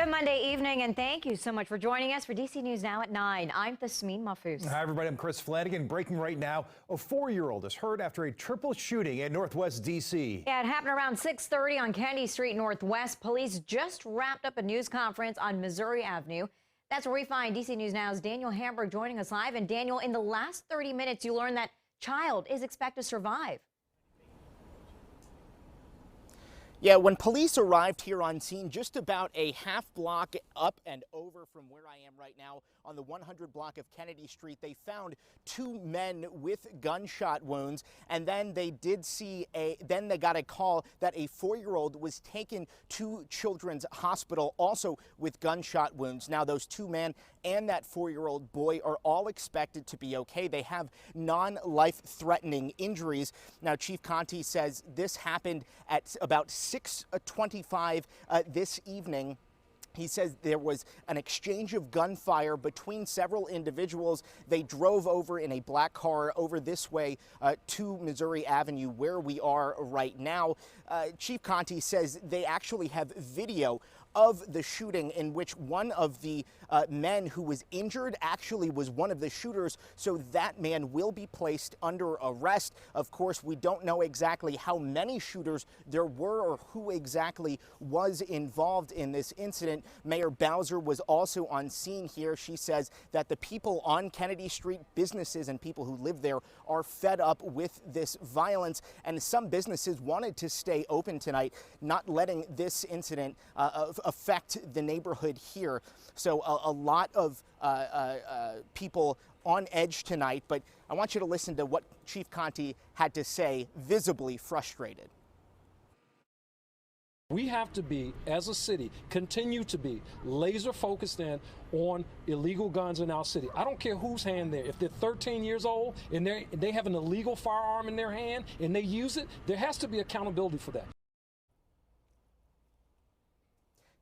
Good Monday evening, and thank you so much for joining us for DC News Now at 9. I'm Tasmin Mahfouz. Hi, everybody. I'm Chris Flanagan. Breaking right now, a 4-year-old is hurt after a triple shooting at Northwest DC. Yeah, it happened around 6:30 on Kennedy Street Northwest. Police just wrapped up a news conference on Missouri Avenue. That's where we find DC News Now's Daniel Hamburg joining us live. And Daniel, in the last 30 minutes, you learned that child is expected to survive. Yeah, when police arrived here on scene just about a half block up and over from where I am right now on the 100 block of Kennedy Street, they found 2 men with gunshot wounds, and then they got a call that a 4-year-old was taken to Children's Hospital also with gunshot wounds. Now, those 2 men and that 4-year-old boy are all expected to be okay. They have non-life-threatening injuries. Now, Chief Contee says this happened at about 6:25 this evening. He says there was an exchange of gunfire between several individuals. They drove over in a black car over this way to Missouri Avenue, where we are right now. Chief Contee says they actually have video of the shooting in which one of the men who was injured actually was one of the shooters, so that man will be placed under arrest. Of course, we don't know exactly how many shooters there were or who exactly was involved in this incident. Mayor Bowser was also on scene here. She says that the people on Kennedy Street, businesses and people who live there, are fed up with this violence, and some businesses wanted to stay open tonight, not letting this incident affect the neighborhood here. So a lot of people on edge tonight, but I want you to listen to what Chief Contee had to say, visibly frustrated. We have to be, as a city, continue to be laser focused in on illegal guns in our city. I don't care whose hand they're. If they're 13 years old and they have an illegal firearm in their hand and they use it, there has to be accountability for that.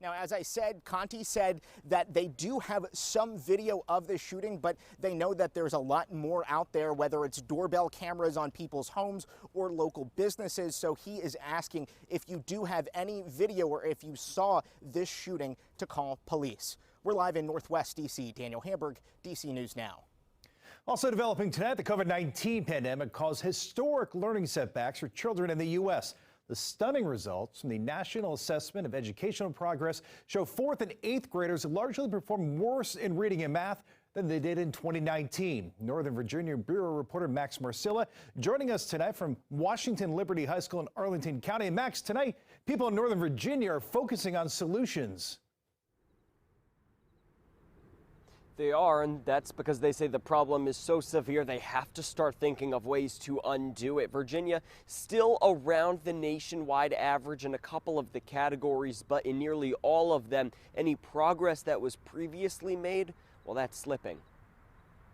Now, as I said, Contee said that they do have some video of the shooting, but they know that there's a lot more out there, whether it's doorbell cameras on people's homes or local businesses. So he is asking if you do have any video or if you saw this shooting to call police. We're live in Northwest DC. Daniel Hamburg, DC News Now. Also developing tonight, the COVID-19 pandemic caused historic learning setbacks for children in the U.S. The stunning results from the National Assessment of Educational Progress show 4th and 8th graders largely perform worse in reading and math than they did in 2019. Northern Virginia Bureau reporter Max Marcilla joining us tonight from Washington Liberty High School in Arlington County. And Max, tonight, people in Northern Virginia are focusing on solutions. They are, and that's because they say the problem is so severe they have to start thinking of ways to undo it. Virginia still around the nationwide average in a couple of the categories, but in nearly all of them, any progress that was previously made, well, that's slipping.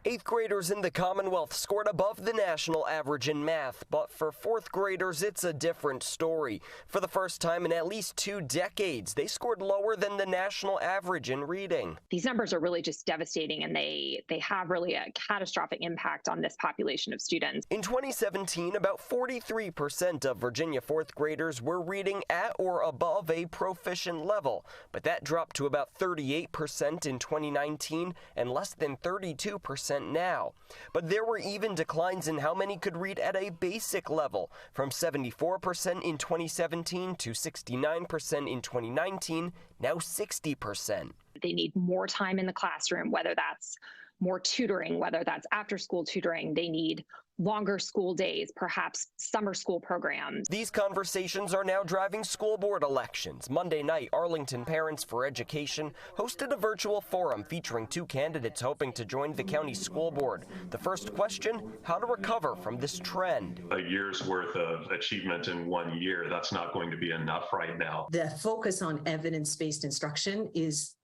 8th graders in the Commonwealth scored above the national average in math, but for 4th graders, it's a different story. For the first time in at least 2 decades, they scored lower than the national average in reading. These numbers are really just devastating, and they have really a catastrophic impact on this population of students. In 2017, about 43% of Virginia 4th graders were reading at or above a proficient level, but that dropped to about 38% in 2019 and less than 32% now. But there were even declines in how many could read at a basic level, from 74% in 2017 to 69% in 2019, now 60%. They need more time in the classroom, whether that's more tutoring, whether that's after-school tutoring. They need longer school days, perhaps summer school programs. These conversations are now driving school board elections. Monday night, Arlington Parents for Education hosted a virtual forum featuring 2 candidates hoping to join the county school board. The first question, how to recover from this trend. A year's worth of achievement in 1 year, that's not going to be enough right now. The focus on evidence-based instruction is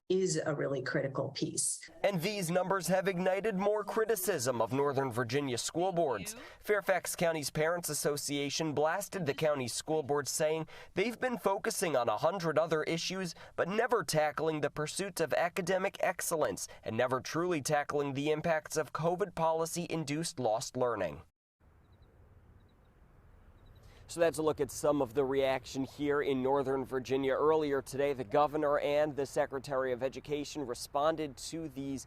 a really critical piece. And these numbers have ignited more criticism of Northern Virginia school boards. Fairfax County's Parents Association blasted the county school board, saying they've been focusing on 100 other issues, but never tackling the pursuit of academic excellence and never truly tackling the impacts of COVID policy-induced lost learning. So that's a look at some of the reaction here in Northern Virginia. Earlier today, the governor and the Secretary of Education responded to these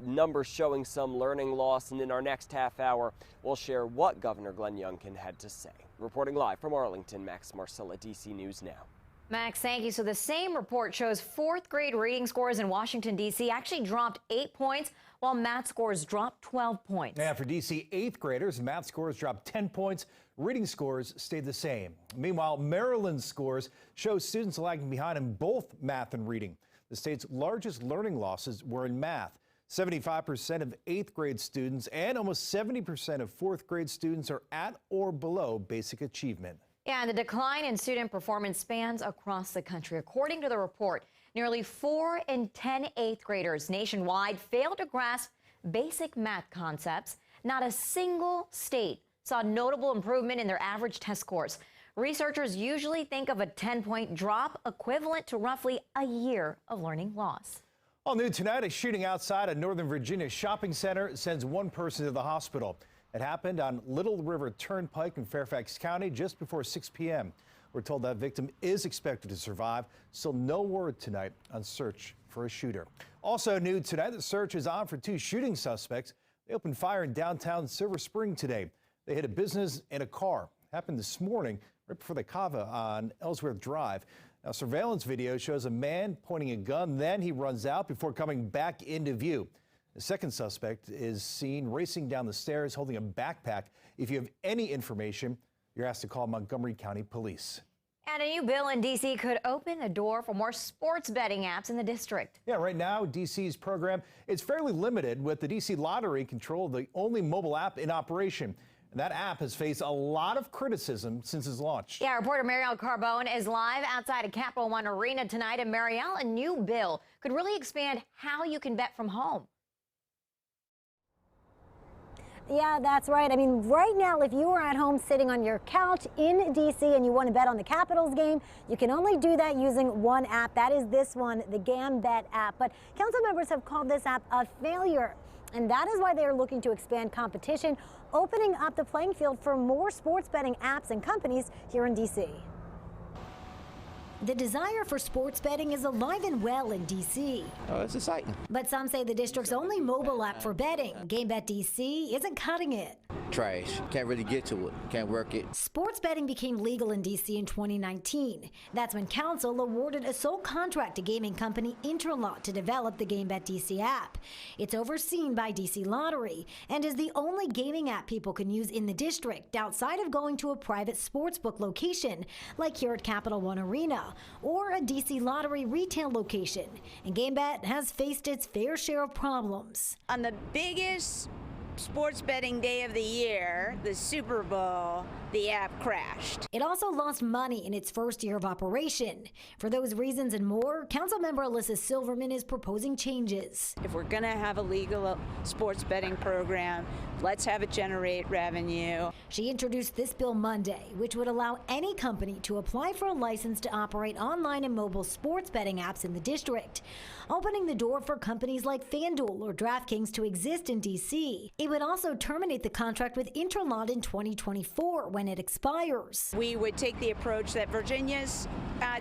numbers showing some learning loss. And in our next half hour, we'll share what Governor Glenn Youngkin had to say. Reporting live from Arlington, Max Marcella, DC News Now. Max, thank you. So the same report shows fourth grade reading scores in Washington, D.C. actually dropped 8 points, while math scores dropped 12 points. Yeah, for D.C. 8th graders, math scores dropped 10 points. Reading scores stayed the same. Meanwhile, Maryland's scores show students lagging behind in both math and reading. The state's largest learning losses were in math. 75% of 8th grade students and almost 70% of 4th grade students are at or below basic achievement. Yeah, and the decline in student performance spans across the country. According to the report, nearly 4 in 10 8th graders nationwide failed to grasp basic math concepts. Not a single state saw notable improvement in their average test scores. Researchers usually think of a 10-point drop equivalent to roughly a year of learning loss. All new tonight, a shooting outside a Northern Virginia shopping center sends one person to the hospital. It happened on Little River Turnpike in Fairfax County just before 6 p.m. We're told that victim is expected to survive. Still no word tonight on search for a shooter. Also new tonight, the search is on for 2 shooting suspects. They opened fire in downtown Silver Spring today. They hit a business and a car. Happened this morning right before the Cava on Ellsworth Drive. Now, surveillance video shows a man pointing a gun, then he runs out before coming back into view. The second suspect is seen racing down the stairs holding a backpack. If you have any information, you're asked to call Montgomery County Police. And a new bill in D.C. could open the door for more sports betting apps in the district. Yeah, right now, D.C.'s program is fairly limited, with the D.C. Lottery control the only mobile app in operation. And that app has faced a lot of criticism since its launch. Yeah, reporter Marielle Carbone is live outside of Capital One Arena tonight. And Marielle, a new bill could really expand how you can bet from home. Yeah, that's right. I mean, right now, if you are at home sitting on your couch in D.C. and you want to bet on the Capitals game, you can only do that using one app. That is this one, the Gambet app. But council members have called this app a failure. And that is why they are looking to expand competition, opening up the playing field for more sports betting apps and companies here in D.C. The desire for sports betting is alive and well in D.C. Oh, it's exciting. But some say the district's only mobile app for betting, GameBet DC, isn't cutting it. Trash. Can't really get to it. Can't work it. Sports betting became legal in D.C. in 2019. That's when council awarded a sole contract to gaming company Interlot to develop the GameBet DC app. It's overseen by DC Lottery and is the only gaming app people can use in the district outside of going to a private sportsbook location, like here at Capital One Arena, or a DC Lottery retail location. And GameBet has faced its fair share of problems. On the biggest sports betting day of the year, the Super Bowl, the app crashed. It also lost money in its first year of operation. For those reasons and more, Councilmember Alyssa Silverman is proposing changes. If we're going to have a legal sports betting program, let's have it generate revenue. She introduced this bill Monday, which would allow any company to apply for a license to operate online and mobile sports betting apps in the district, opening the door for companies like FanDuel or DraftKings to exist in D.C. It would also terminate the contract with Interlot in 2024 when it expires. We would take the approach that Virginia's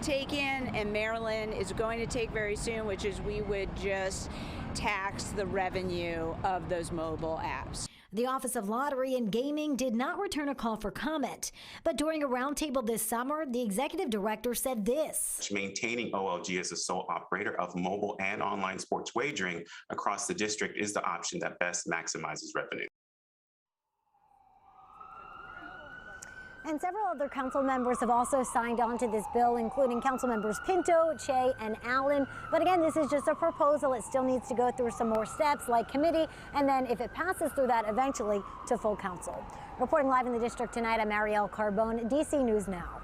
taken and Maryland is going to take very soon, which is we would just tax the revenue of those mobile apps. The Office of Lottery and Gaming did not return a call for comment, but during a roundtable this summer, the executive director said this. Maintaining OLG as a sole operator of mobile and online sports wagering across the district is the option that best maximizes revenue. And several other council members have also signed on to this bill, including council members Pinto, Che, and Allen. But again, this is just a proposal. It still needs to go through some more steps like committee, and then if it passes through that, eventually to full council. Reporting live in the district tonight, I'm Marielle Carbone, DC News Now.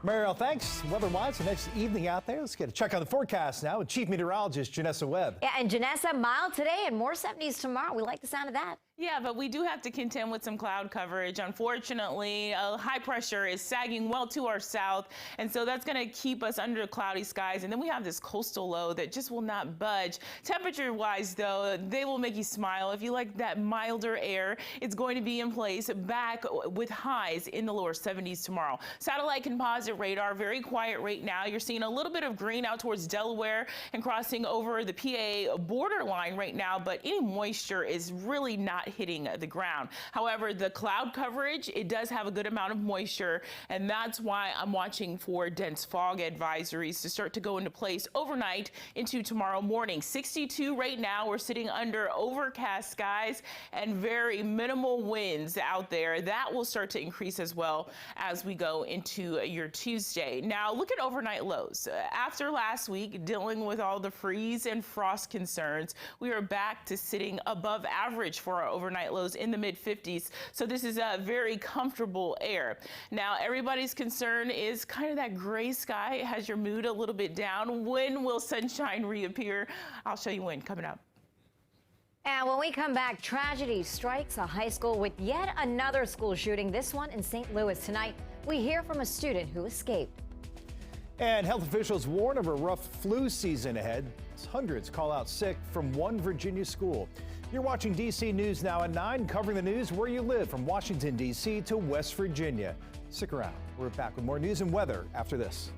Marielle, thanks. Weather-wise, the next evening out there. Let's get a check on the forecast now with Chief Meteorologist Janessa Webb. Yeah, and Janessa, mild today and more 70s tomorrow. We like the sound of that. Yeah, but we do have to contend with some cloud coverage. Unfortunately, high pressure is sagging well to our south, and so that's going to keep us under cloudy skies. And then we have this coastal low that just will not budge. Temperature-wise, though, they will make you smile. If you like that milder air, it's going to be in place back with highs in the lower 70s tomorrow. Satellite composite radar, very quiet right now. You're seeing a little bit of green out towards Delaware and crossing over the PA borderline right now, but any moisture is really not hitting the ground. However, the cloud coverage, it does have a good amount of moisture, and that's why I'm watching for dense fog advisories to start to go into place overnight into tomorrow morning. 62 right now. We're sitting under overcast skies and very minimal winds out there. That will start to increase as well as we go into your Tuesday. Now, look at overnight lows. After last week, dealing with all the freeze and frost concerns, we are back to sitting above average for our overnight lows in the mid-50s. So this is a very comfortable air. Now, everybody's concern is kind of that gray sky. It has your mood a little bit down. When will sunshine reappear? I'll show you when coming up. And when we come back, tragedy strikes a high school with yet another school shooting, this one in St. Louis. Tonight, we hear from a student who escaped. And health officials warn of a rough flu season ahead as hundreds call out sick from one Virginia school. You're watching DC News Now at 9, covering the news where you live from Washington, D.C. to West Virginia. Stick around. We're back with more news and weather after this.